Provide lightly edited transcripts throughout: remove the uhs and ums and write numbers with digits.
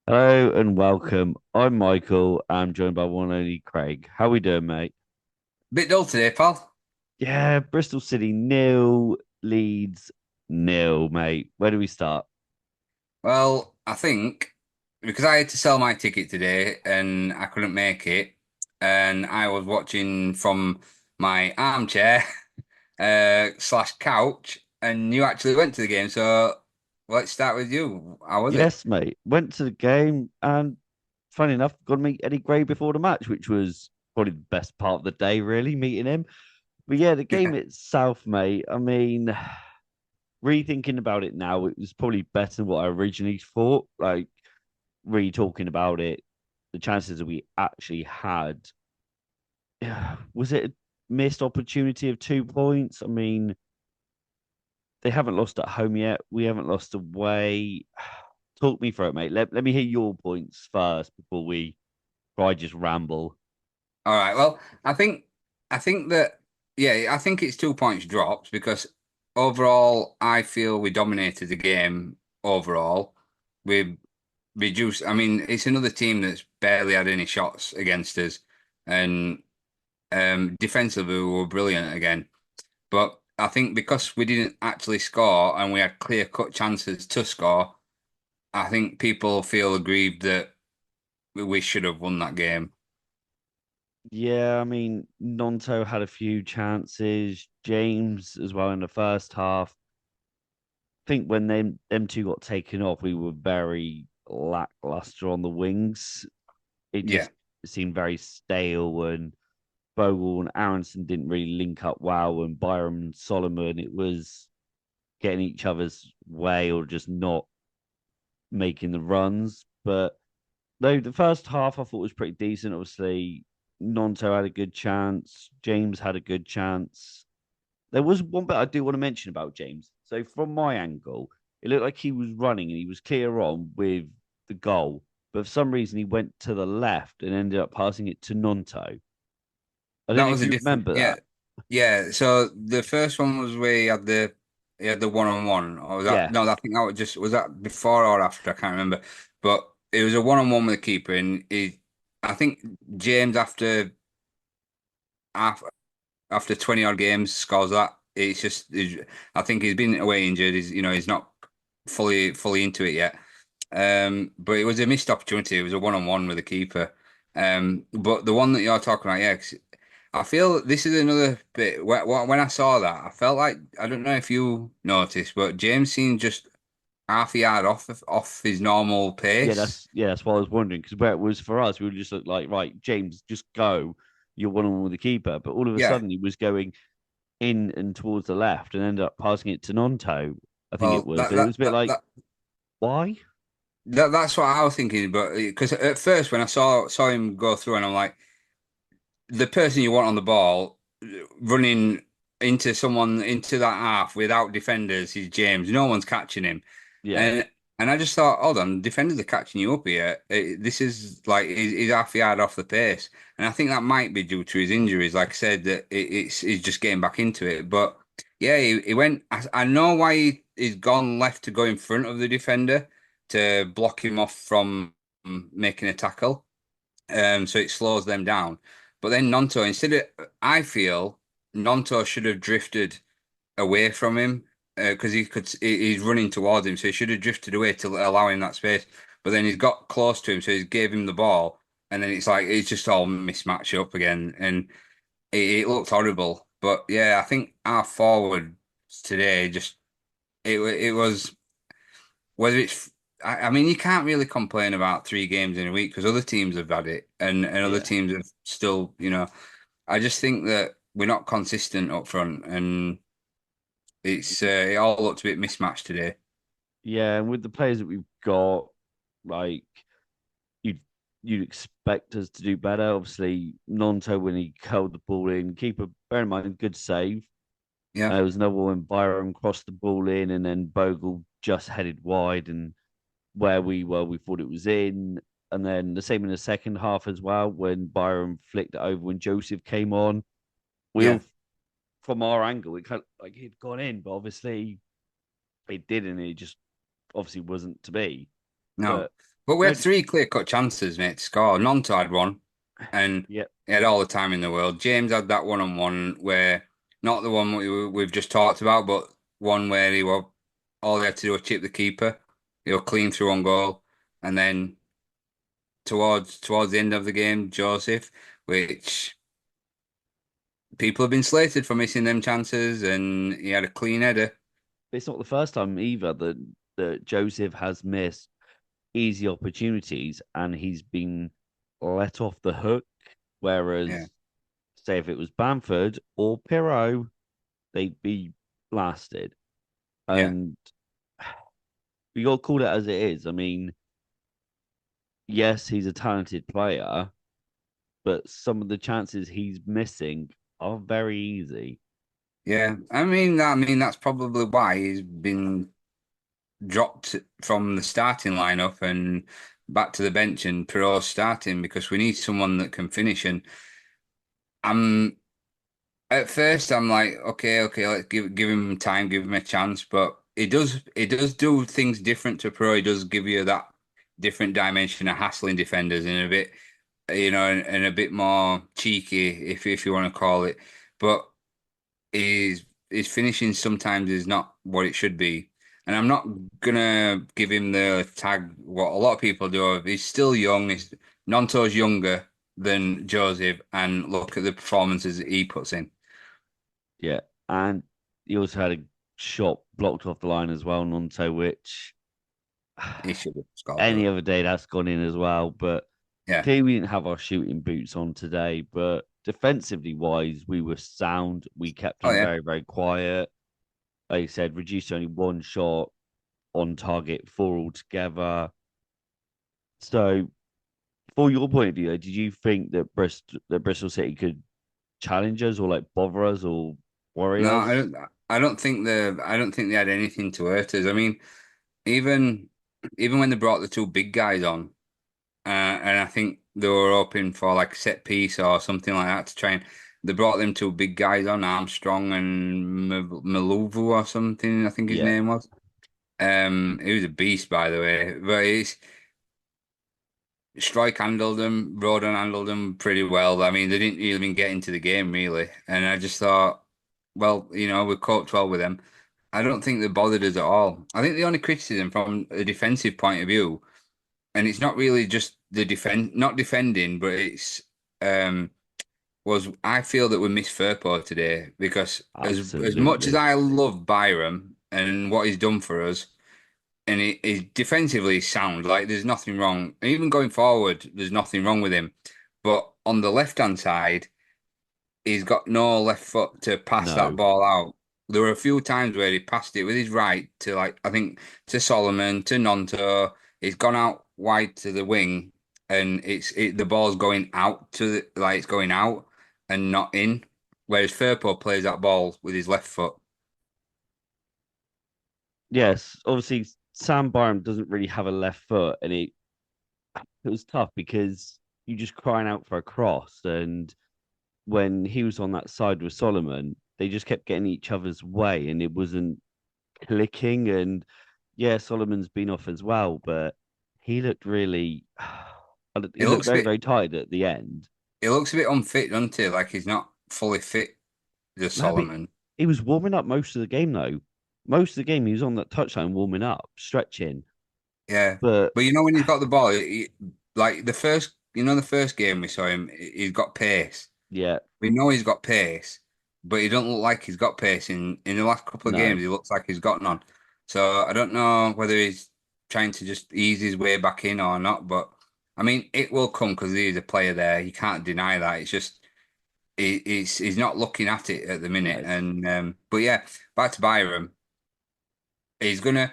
Hello and welcome. I'm Michael. I'm joined by one and only Craig. How we doing, mate? Bit dull today, pal. Yeah, Bristol City nil, Leeds nil, mate. Where do we start? Well, I think because I had to sell my ticket today and I couldn't make it, and I was watching from my armchair slash couch, and you actually went to the game. So let's start with you. How was it? Yes, mate. Went to the game and funny enough, got to meet Eddie Gray before the match, which was probably the best part of the day, really, meeting him. But yeah, the game Yeah, itself, mate. I mean, rethinking about it now, it was probably better than what I originally thought. Like, really talking about it, the chances that we actually had was it a missed opportunity of 2 points? I mean, they haven't lost at home yet. We haven't lost away. Talk me through it, mate. Let me hear your points first before I just ramble. all right. Well, I think that I think it's 2 points drops because overall I feel we dominated the game overall. We reduced. I mean, it's another team that's barely had any shots against us, and defensively we were brilliant again. But I think because we didn't actually score and we had clear-cut chances to score, I think people feel aggrieved that we should have won that game. Yeah, I mean, Nonto had a few chances, James as well in the first half. I think when them two got taken off, we were very lackluster on the wings. It Yeah. just seemed very stale, and Bogle and Aronson didn't really link up well, and Byram and Solomon, it was getting each other's way or just not making the runs. But though the first half I thought was pretty decent. Obviously, Nonto had a good chance. James had a good chance. There was one bit I do want to mention about James. So from my angle, it looked like he was running and he was clear on with the goal. But for some reason, he went to the left and ended up passing it to Nonto. I don't That know was if a you different, remember yeah, that. yeah. So the first one was where he had the one-on-one, or was that Yeah, no? I think that was that before or after? I can't remember, but it was a one-on-one with the keeper, and I think James after 20 odd games scores that. It's just, I think he's been away injured. He's not fully into it yet. But it was a missed opportunity. It was a one-on-one with the keeper. But the one that you're talking about, yeah, 'cause I feel this is another bit. When I saw that, I felt like I don't know if you noticed, but James seemed just half a yard off his normal yeah, pace. that's what I was wondering because where it was for us, we were just like, right, James, just go. You're one on one with the keeper, but all of a Yeah. sudden he was going in and towards the left and ended up passing it to Nonto. I think it Well, was, and it was a bit like, why? that's what I was thinking. But because at first when I saw him go through, and I'm like, the person you want on the ball running into someone into that half without defenders is James. No one's catching him, Yeah, and I just thought, hold on, defenders are catching you up here. This is like he's half a yard off the pace, and I think that might be due to his injuries. Like I said, that it's he's just getting back into it. But yeah, he went. I know why he's gone left to go in front of the defender to block him off from making a tackle, so it slows them down. But then Nonto, I feel Nonto should have drifted away from him because he's running towards him, so he should have drifted away to allow him that space. But then he's got close to him, so he gave him the ball, and then it's like it's just all mismatched up again, and it looked horrible. But yeah, I think our forward today just it was whether it's. I mean, you can't really complain about 3 games in a week because other teams have had it, and other yeah, teams have still. I just think that we're not consistent up front, and it all looked a bit mismatched today. yeah. And with the players that we've got, like you'd you'd expect us to do better. Obviously, Nonto when he held the ball in, keeper. Bear in mind, good save. Yeah, There was another one when Byram crossed the ball in, and then Bogle just headed wide, and where we were, we thought it was in. And then the same in the second half as well, when Byram flicked it over when Joseph came on. We yeah, all, from our angle, it kind of like he'd gone in, but obviously it didn't. It just obviously wasn't to be. no, But But we No, had three clear-cut chances, mate, to score. Nonto had one, and yeah, he had all the time in the world. James had that one-on-one where, not the one we've just talked about, but one where all he had to do was chip the keeper. He was clean through on goal, and then towards the end of the game, Joseph, which people have been slated for missing them chances, and he had a clean header. it's not the first time either that Joseph has missed easy opportunities and he's been let off the hook. Yeah, Whereas, say, if it was Bamford or Pirro, they'd be blasted. yeah, And you got to call it as it is. I mean, yes, he's a talented player, but some of the chances he's missing are very easy. yeah. I mean that's probably why he's been dropped from the starting lineup and back to the bench, and Perot's starting because we need someone that can finish. And I'm at first I'm like, okay, let's give him time, give him a chance. But it does do things different to Perot. He does give you that different dimension of hassling defenders and a bit, and a bit more cheeky, if you want to call it. But his finishing sometimes is not what it should be. And I'm not gonna give him the tag what a lot of people do of he's still young, Nonto's younger than Joseph, and look at the performances that he puts in. Yeah. And he also had a shot blocked off the line as well, Nonto, which He should have scored any though. other day that's gone in as well. But Yeah. clearly we didn't have our shooting boots on today. But defensively wise, we were sound. We kept Oh them yeah. very, very quiet. Like I said, reduced to only one shot on target, four altogether. So, for your point of view, did you think that Bristol City could challenge us or like bother us or worry No, I us? don't. I don't think they had anything to hurt us. I mean, even even when they brought the two big guys on, and I think they were hoping for like a set piece or something like that to try and they brought them two big guys on, Armstrong and Maluvu or something, I think his Yeah, name was. He was a beast, by the way. But it's Strike handled them, Rodan handled them pretty well. I mean, they didn't even get into the game really, and I just thought, well, we coped well with them. I don't think they bothered us at all. I think the only criticism from a defensive point of view, and it's not really just the not defending, but it's um was I feel that we missed Firpo today because as much as absolutely. I love Byram and what he's done for us, and he is defensively sound, like there's nothing wrong. And even going forward, there's nothing wrong with him. But on the left hand side, he's got no left foot to pass that No. ball out. There were a few times where he passed it with his right to like I think to Solomon, to Nonto. He's gone out wide to the wing, and the ball's going out like it's going out and not in. Whereas Firpo plays that ball with his left foot. Yes, obviously Sam Byram doesn't really have a left foot, and it was tough because you just crying out for a cross, and when he was on that side with Solomon, they just kept getting each other's way, and it wasn't clicking. And yeah, Solomon's been off as well, but he looked really, he It looked looks a very, bit very tired at the end. it looks a bit unfit, doesn't it? Like he's not fully fit, just No, but Solomon. he was warming up most of the game though. Most of the game, he was on that touchline warming up, stretching. Yeah, But but when he's got the ball, like the first game we saw him, he's got pace. yeah, We know he's got pace, but he don't look like he's got pace in the last couple of no, games. He looks like he's got none. So I don't know whether he's trying to just ease his way back in or not. But I mean, it will come because he's a player there. You can't deny that. It's just he's not looking at it at the minute. no. And but yeah, back to Byram. He's gonna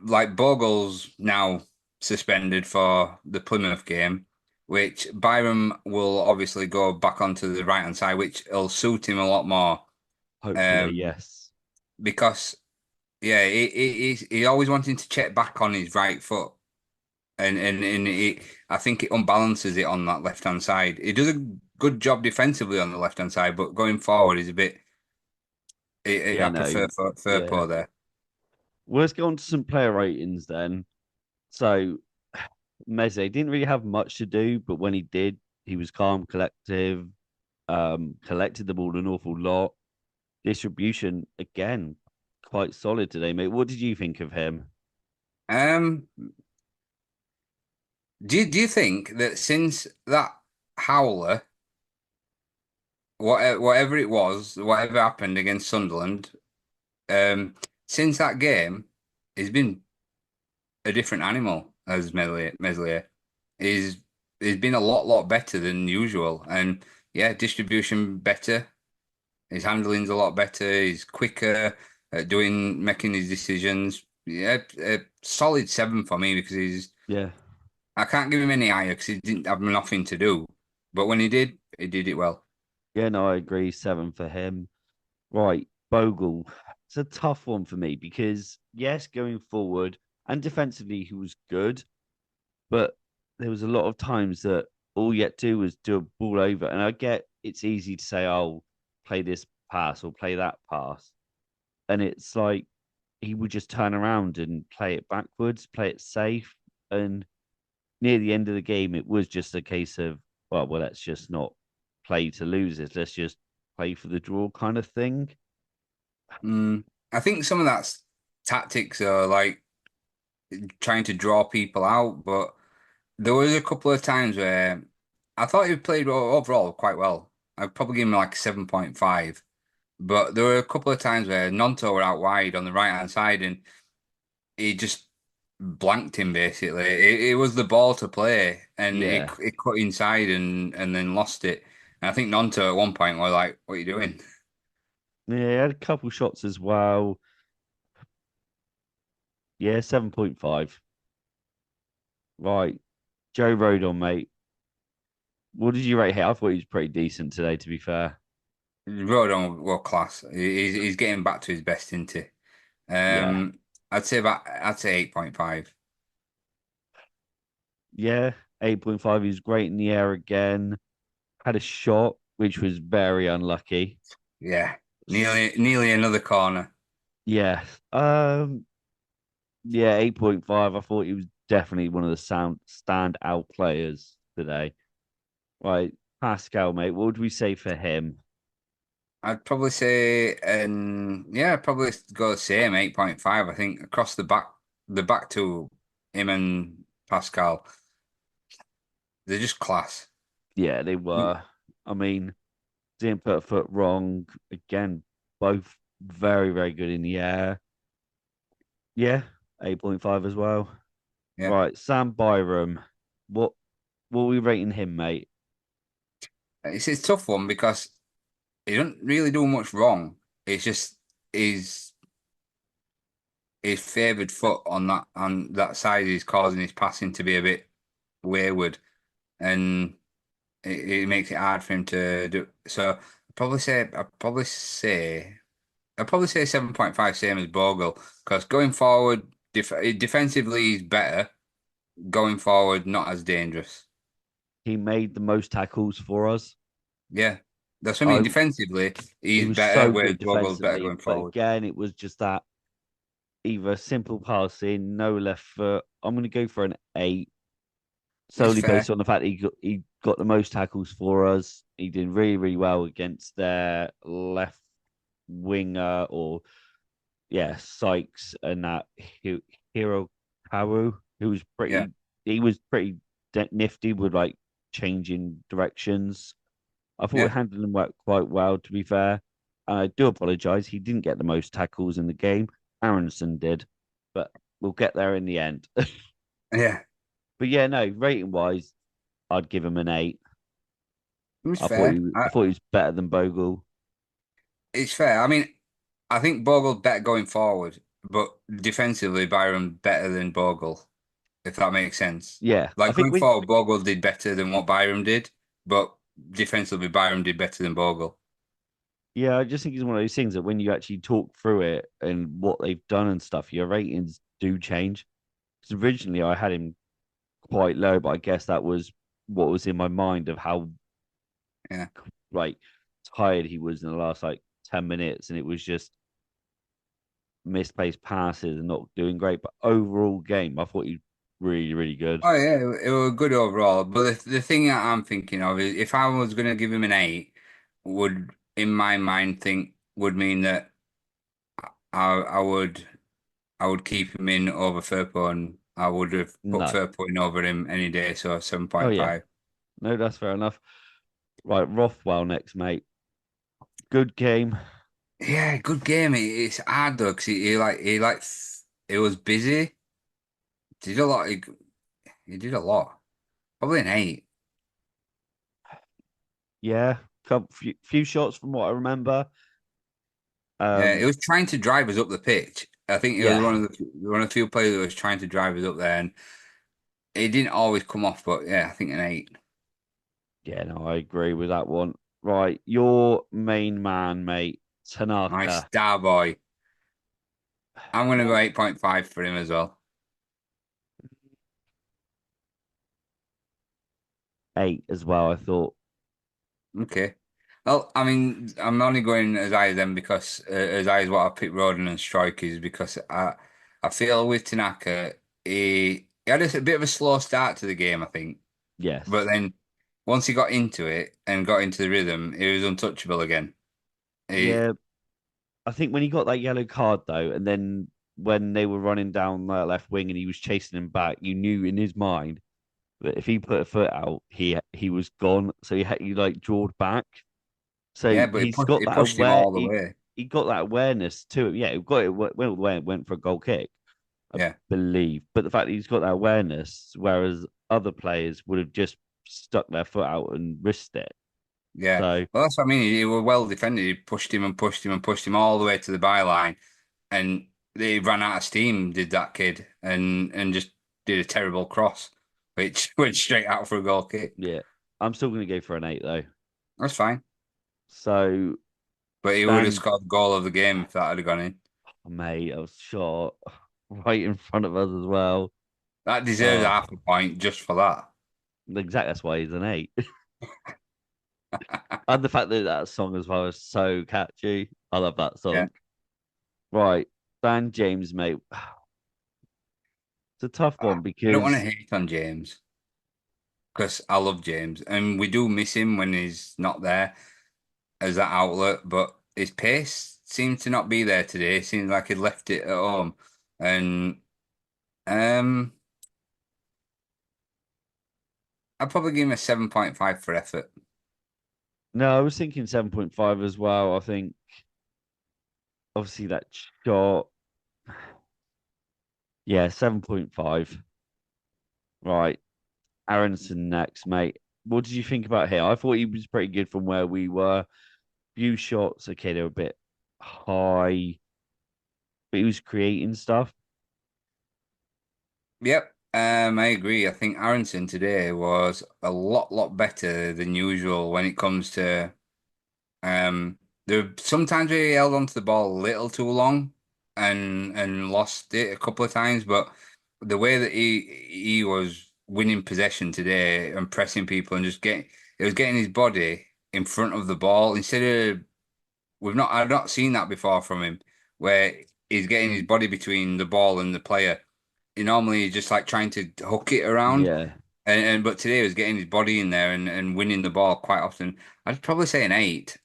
like Bogle's now suspended for the Plymouth game, which Byram will obviously go back onto the right hand side, which will suit him a lot more. Hopefully, Um, yes. because yeah, he always wanting to check back on his right foot, and I think it unbalances it on that left hand side. He does a good job defensively on the left hand side, but going forward, he's a bit. Yeah, I prefer no, yeah. Firpo there. Well, let's get on to some player ratings then. So Meze didn't really have much to do, but when he did, he was calm, collective, collected the ball an awful lot. Distribution again, quite solid today, mate. What did you think of him? Um, do you think that since that howler, whatever it was, whatever happened against Sunderland, um, since that game, he's been a different animal as Meslier. He's he's been a lot better than usual, and yeah, distribution better. His handling's a lot better. He's quicker at making his decisions. Yeah, a solid 7 for me because Yeah, I can't give him any higher because he didn't have nothing to do. But when he did it well. yeah, no, I agree. 7 for him. Right, Bogle. It's a tough one for me because yes, going forward and defensively he was good, but there was a lot of times that all you had to do was do a ball over. And I get it's easy to say, "Oh, play this pass or play that pass," and it's like he would just turn around and play it backwards, play it safe. And near the end of the game, it was just a case of, well, let's just not play to lose it. Let's just play for the draw kind of thing. Mm, I think some of that's tactics are like trying to draw people out, but there was a couple of times where I thought he played overall quite well. I'd probably give him like 7.5. But there were a couple of times where Nonto were out wide on the right hand side and he just blanked him basically. It was the ball to play and Yeah. it cut inside and then lost it. And I think Nonto at one point was like, "What are you doing?" Yeah, he had a couple shots as well. Yeah, 7.5. Right. Joe Rodon, mate. What did you rate him? I thought he was pretty decent today, to be fair. Rode on world class. He's getting back to his best, isn't he? Yeah. I'd say 8.5. Yeah. 8.5. He was great in the air again. Had a shot, which was very unlucky. Yeah. Nearly another corner. Yeah. Yeah, 8.5. I thought he was definitely one of the standout players today. Right. Pascal, mate. What would we say for him? I'd probably say, and yeah, I'd probably go the same 8.5. I think across the back two, him and Pascal, they're just class. Yeah, they were. I mean, didn't put a foot wrong. Again, both very, very good in the air. Yeah, 8.5 as well. Yeah, Right, Sam Byram. What what are we rating him, mate? it's a tough one because he don't really do much wrong. It's just his his favoured foot on that side is causing his passing to be a bit wayward, and it makes it hard for him to do. So I'd probably say 7.5, same as Bogle, because going forward, defensively he's better. Going forward, not as dangerous. He made the most tackles for us. Yeah, that's what I mean. I Defensively, He he's was better, so whereas good Bogle's better defensively, going but forward. again, it was just that either simple passing, no left foot. I'm going to go for an 8, It's solely fair. based on the fact that he got the most tackles for us. He did really, really well against their left winger or yeah, Sykes and that Hero Karu, who was Yeah, pretty nifty with like changing directions. I thought yeah, handling worked quite well, to be fair. And I do apologize. He didn't get the most tackles in the game. Aronson did, but we'll get there in the end. yeah. But yeah, no, rating wise, I'd give him an 8. It's fair. I thought he was better than Bogle. It's fair. I mean, I think Bogle's better going forward, but defensively, Byron better than Bogle, if that makes sense. Yeah, I Like think going we. forward, Bogle did better than what Byron did, but defensively, Byron did better than Bogle. Yeah, I just think it's one of those things that when you actually talk through it and what they've done and stuff, your ratings do change. Because originally I had him quite low, but I guess that was what was in my mind of how Yeah, like tired he was in the last like 10 minutes, and it was just misplaced passes and not doing great. But overall game, I thought he really, really good. Oh yeah, it was good overall. But the thing that I'm thinking of is if I was going to give him an eight, would in my mind think would mean that I would keep him in over Firpo and I would have put No. Firpo in over him any day. So Oh yeah. 7.5. No, that's fair enough. Right, Rothwell next, mate. Good game. Yeah, good game. It's hard though because he was busy. Did a lot. He did a lot. Probably an eight. Yeah, couple few shots from what I remember. Yeah, he Um, was trying to drive us up the pitch. I think he was yeah, one of the few players that was trying to drive us up there, and it didn't always come off. But yeah, I think an eight. yeah, no, I agree with that one. Right, your main man, mate, My Tanaka. star boy. I'm gonna go What 8.5 for him as well. 8 as well? I thought. Okay. Well, I mean, I'm only going as high as them because as high as what I picked Roden and Strike is because I feel with Tanaka he had a bit of a slow start to the game, I think, but Yes. then once he got into it and got into the rhythm, he was untouchable again. He, Yeah, I think when he got that yellow card though, and then when they were running down that left wing and he was chasing him back, you knew in his mind that if he put a foot out, he was gone. So he like drawed back. So yeah, but he's got he that pushed him aware all the way. he got that awareness to it. Yeah, he got it went all the way and went for a goal kick, I Yeah, believe. But the fact that he's got that awareness, whereas other players would have just stuck their foot out and risked it. yeah. So Well, that's what I mean. He was well defended. He pushed him and pushed him and pushed him all the way to the byline, and they ran out of steam. Did that kid and just did a terrible cross, which went straight out for a goal kick. yeah, I'm still going to go for an 8 though. That's fine. So But he would have Dan, scored the goal of the game if that had gone in. mate, I was shot right in front of us as well. That deserves Oh, half a point just for that. exactly. That's why he's an 8. And the fact that that song as well is so catchy. I love that Yeah. song. Right, Dan James, mate. It's a tough I one don't want to because hate on James because I love James and we do miss him when he's not there as that outlet, but his pace seemed to not be there today. It seemed like he left it at home. And um I'd probably give him a 7.5 for effort. no, I was thinking 7.5 as well. I think obviously that shot, yeah, 7.5. Right, Aronson next, mate. What did you think about here? I thought he was pretty good from where we were. Few shots, okay, they were a bit high, but he was creating stuff. Yep. I agree. I think Aronson today was a lot better than usual when it comes to there sometimes we held onto the ball a little too long and lost it a couple of times, but the way that he was winning possession today and pressing people and just getting it was getting his body in front of the ball instead of I've not seen that before from him where he's getting his body between the ball and the player. He normally is just like trying to hook it around Yeah. and but today he was getting his body in there and winning the ball quite often. I'd probably say an eight.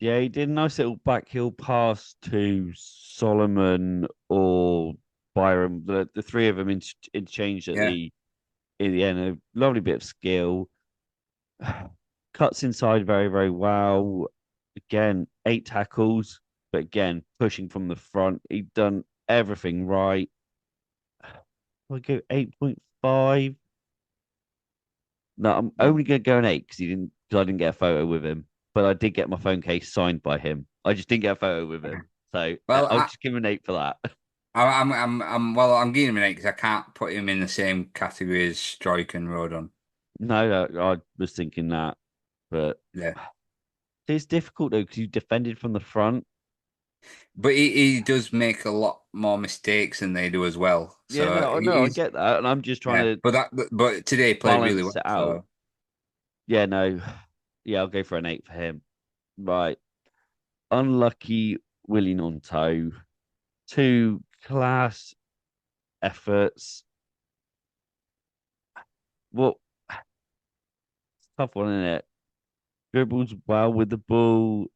Yeah, he did a nice little backheel pass to Solomon or Byram. The three of them interchanged at Yeah. the end. A lovely bit of skill. Cuts inside very, very well. Again, 8 tackles, but again, pushing from the front. He'd done everything right. I go 8.5. No, I'm only gonna go an 8 because I didn't get a photo with him. But I did get my phone case signed by him. I just didn't get a photo with him. So Well, I'll just give him an 8 for that. I'm giving him an eight because I can't put him in the same category as Strike and Rodon. No, no, I was thinking that. But Yeah, it's difficult though because you defended from the front. but he does make a lot more mistakes than they do as well. Yeah, So no, I he's get that. And I'm just trying yeah, to but today he played really balance well. it out. So Yeah, no. Yeah, I'll go for an 8 for him. Right. Unlucky Willie Nonto. Two class efforts. Well, tough one, isn't it? Dribbles well with the ball.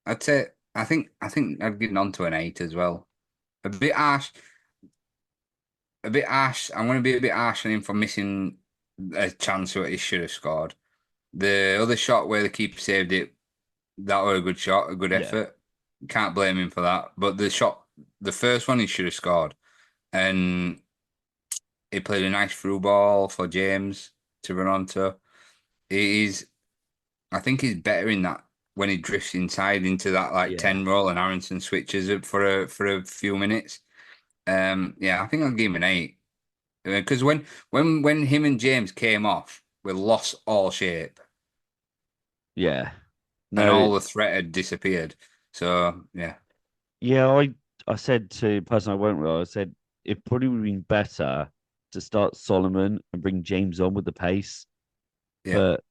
I'd say I think I'd give on to an 8 as well. A bit harsh, a bit harsh. I'm going to be a bit harsh on him for missing a chance that he should have scored. The other shot where the keeper saved it, that was a good shot, a good Yeah, effort. Can't blame him for that. But the shot, the first one, he should have scored, and he played a nice through ball for James to run onto. He's, I think he's better in that when he drifts inside into that like yeah, 10 roll and Aronson switches it for a few minutes. Yeah, I think I'll give him an 8 because when him and James came off, we lost all shape yeah. and No, all the threat had disappeared. So yeah, yeah. I said to the person I went with, I said it probably would have been better to start Solomon and bring James on with the pace, yeah, but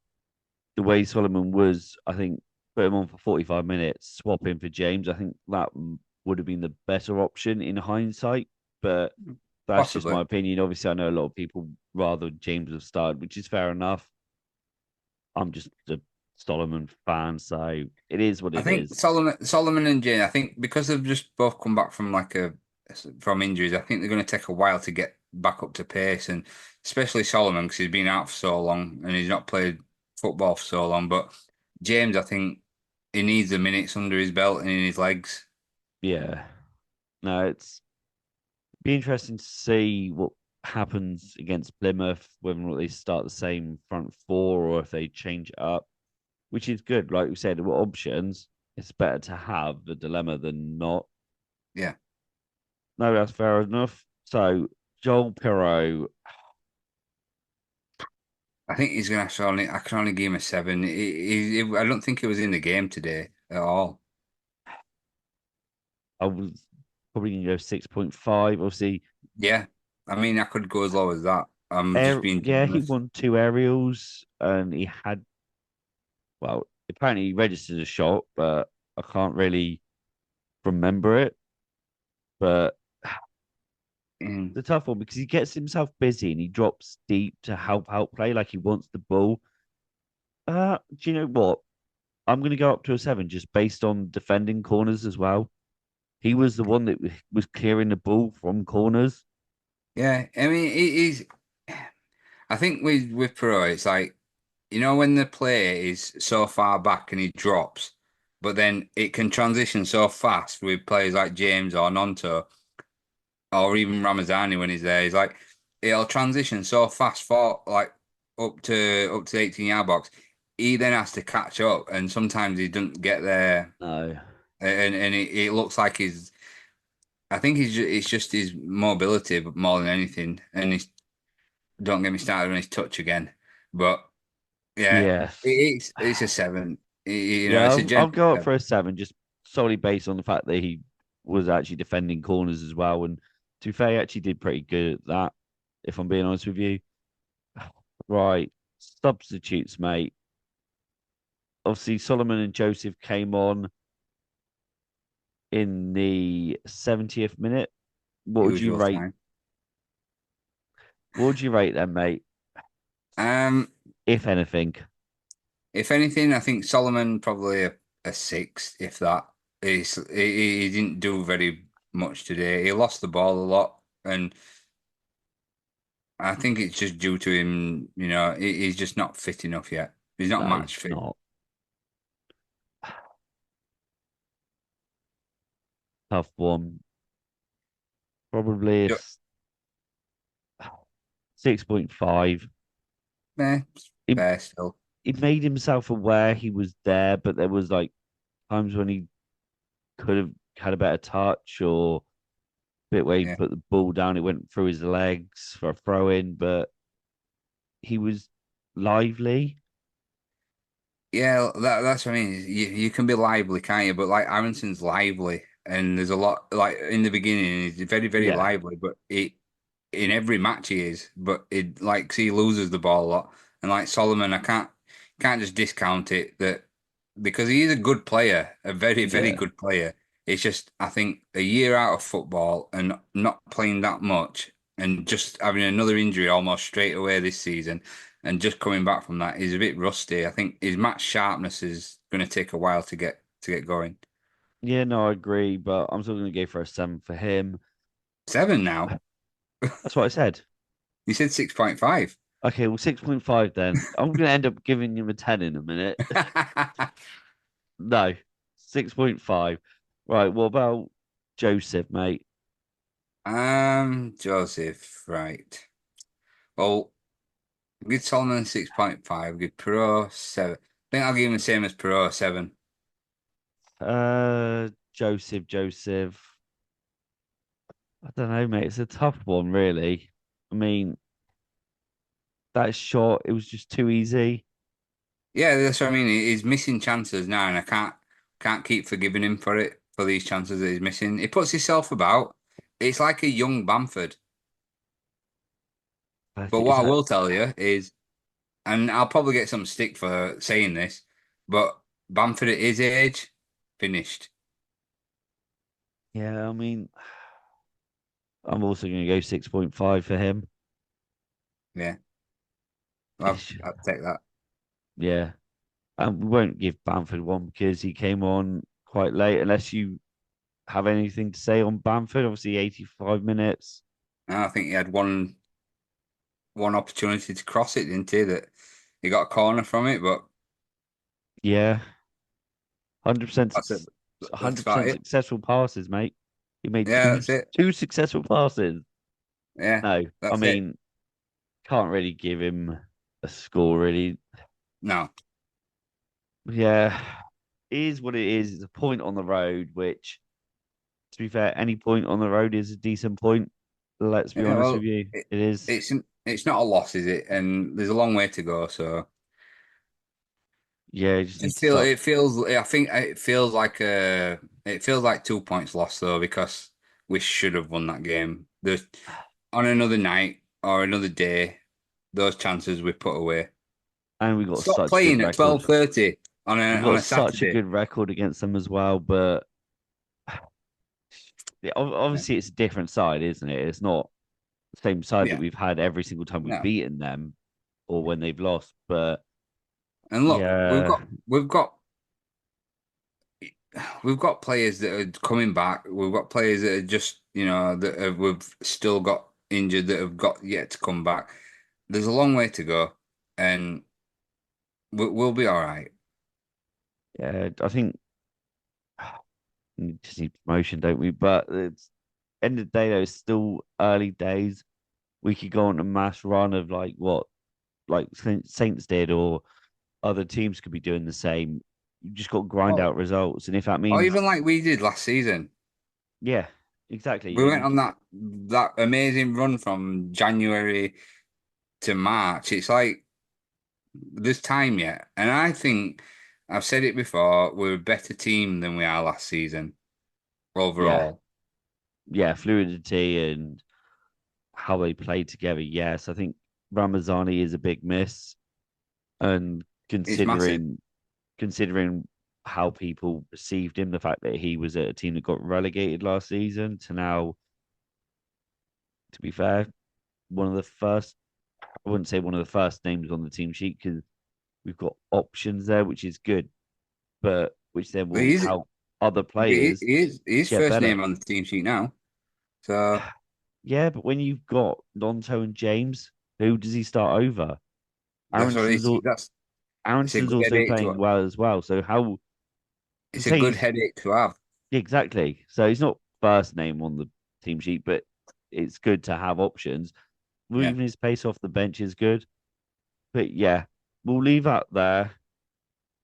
the way Solomon was, I think put him on for 45 minutes, swap him for James. I think that would have been the better option in hindsight. But that's just possibly. my opinion. Obviously, I know a lot of people rather James have started, which is fair enough. I'm just a Solomon fan, so it is what I it think is. Solomon and Jane, I think because they've just both come back from from injuries, I think they're going to take a while to get back up to pace, and especially Solomon because he's been out for so long and he's not played football for so long. But James, I think he needs the minutes under his belt and in his legs. Yeah. No, it's be interesting to see what happens against Plymouth, whether or not they start the same front four or if they change it up, which is good. Like we said, what options? It's better to have the dilemma than not. Yeah, No, that's fair enough. So Joel Pirro, I think he's going to have to only. I can only give him a 7. I don't think he was in the game today at all. I was probably gonna go 6.5. Obviously, Yeah, I mean I could go as low as that. I'm just being yeah, he generous. won two aerials and he had well, apparently he registered a shot, but I can't really remember it. But Mm. the tough one because he gets himself busy and he drops deep to help out play like he wants the ball. Do you know what? I'm going to go up to a 7 just based on defending corners as well. He was the one that was clearing the ball from corners. Yeah, I mean he's. I think with Pro, it's like when the player is so far back and he drops, but then it can transition so fast with players like James or Nonto or even Ramazani when he's there. He's like it'll transition so fast for like up to the 18-yard box. He then has to catch up, and sometimes he doesn't get there, No. and it looks like he's. I think it's just his mobility, but more than anything, and he's don't get me started on his touch again, but. Yeah, Yeah. it's a 7. Yeah, It's a I'll generous go up for 7. a 7 just solely based on the fact that he was actually defending corners as well. And to be fair, he actually did pretty good at that, if I'm being honest with you. Right. Substitutes, mate. Obviously, Solomon and Joseph came on in the 70th minute. What would you Usual rate? time. What would you rate them, mate? Um, If anything. if anything, I think Solomon probably a 6, if that. He didn't do very much today. He lost the ball a lot, and I think it's just due to him. He's just not fit enough yet. He's not No, he's match fit. not. Tough one. Probably a Ju- 6.5. Eh, He, fair still. he made himself aware he was there, but there was like times when he could have had a better touch or bit where he Yeah. put the ball down, it went through his legs for a throw in, but he was lively. Yeah, that's what I mean. You can be lively, can't you? But like Aronson's lively, and there's a lot like in the beginning he's very very Yeah, lively, but it in every match he is, but it like he loses the ball a lot, and like Solomon, I can't just discount it that because he is a good player, a very very yeah, good player. It's just I think a year out of football and not playing that much. and just having another injury almost straight away this season, and just coming back from that, he's a bit rusty. I think his match sharpness is going to take a while to get going. Yeah, no, I agree, but I'm still going to go for a 7 for him. 7 now. That's what I said. You said 6.5. Okay, well, 6.5 then. I'm going to end up giving him a 10 in a minute. No, 6.5. Right, what about Joseph, mate? Joseph, right. Well, give Solomon 6.5, give Perot 7. I think I'll give him the same as Perot, 7. Joseph. I don't know, mate. It's a tough one, really. I mean, that shot, it was just too easy. Yeah, that's what I mean. He's missing chances now, and I can't keep forgiving him for it, for these chances that he's missing. He puts himself about. It's like a young Bamford. I But think is what I that, will tell you is, and I'll probably get some stick for saying this, but Bamford at his age, finished. yeah, I mean, I'm also going to go 6.5 for him. Yeah, It's, I'll take that. yeah. And we won't give Bamford one because he came on quite late, unless you have anything to say on Bamford. Obviously, 85 minutes. And I think he had one opportunity to cross it, didn't he? That he got a corner from it, but 100% that's that's about 100% it. successful passes, mate. He made Yeah, that's it. two successful passes. Yeah, No, I that's it. mean, can't really give him a score, really. No, Yeah, it is what it is. It's a point on the road, which, to be fair, any point on the road is a decent point. Let's be yeah. honest with Well, you. it, It is. it's not a loss, is it? And there's a long way to go. So Yeah, you just need to start. it feels. I think it feels like 2 points lost though because we should have won that game. There's on another night or another day, those chances we put away. And we got Stop such a good playing at record. 12:30 We've on got a such a Saturday. good record against them as well. But yeah, Yeah. obviously, it's a different side, isn't it? It's not the same side that Yeah. we've had every single time we've No. beaten them or when they've lost. But And look, yeah, we've got players that are coming back. We've got players that are just, we've still got injured that have got yet to come back. There's a long way to go, and we'll be all right. yeah, I think we just need promotion, don't we? But it's end of the day, though, it's still early days. We could go on a mass run of like what, like Saints did, or other teams could be doing the same. You just got to grind Oh, out results, and if that or means, even like we did last season. yeah, exactly. We went You on that amazing run from January to March. It's like there's time yet, and I think I've said it before. We're a better team than we are last season yeah, overall. yeah, fluidity and how they play together. Yes, I think Ramazani is a big miss, and It's massive. considering how people perceived him, the fact that he was at a team that got relegated last season to now, to be fair, one of the first, I wouldn't say one of the first names on the team sheet because we've got options there, which is good, but which then But will help other players he is get first better. name on the team sheet now. So Yeah, but when you've got Lonto and James, who does he start over? that's what Aronson's all, that's it's a Aronson's good also headache playing well as well. So how I'm it's a saying good he's headache to have. exactly. So he's not first name on the team sheet, but it's good to have options. Yeah, Moving his pace off the bench is good. But yeah, we'll leave that there.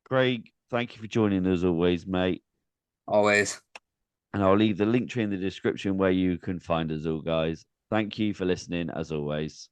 Craig, thank you for joining us always, mate. always. And I'll leave the link tree in the description where you can find us all, guys. Thank you for listening, as always.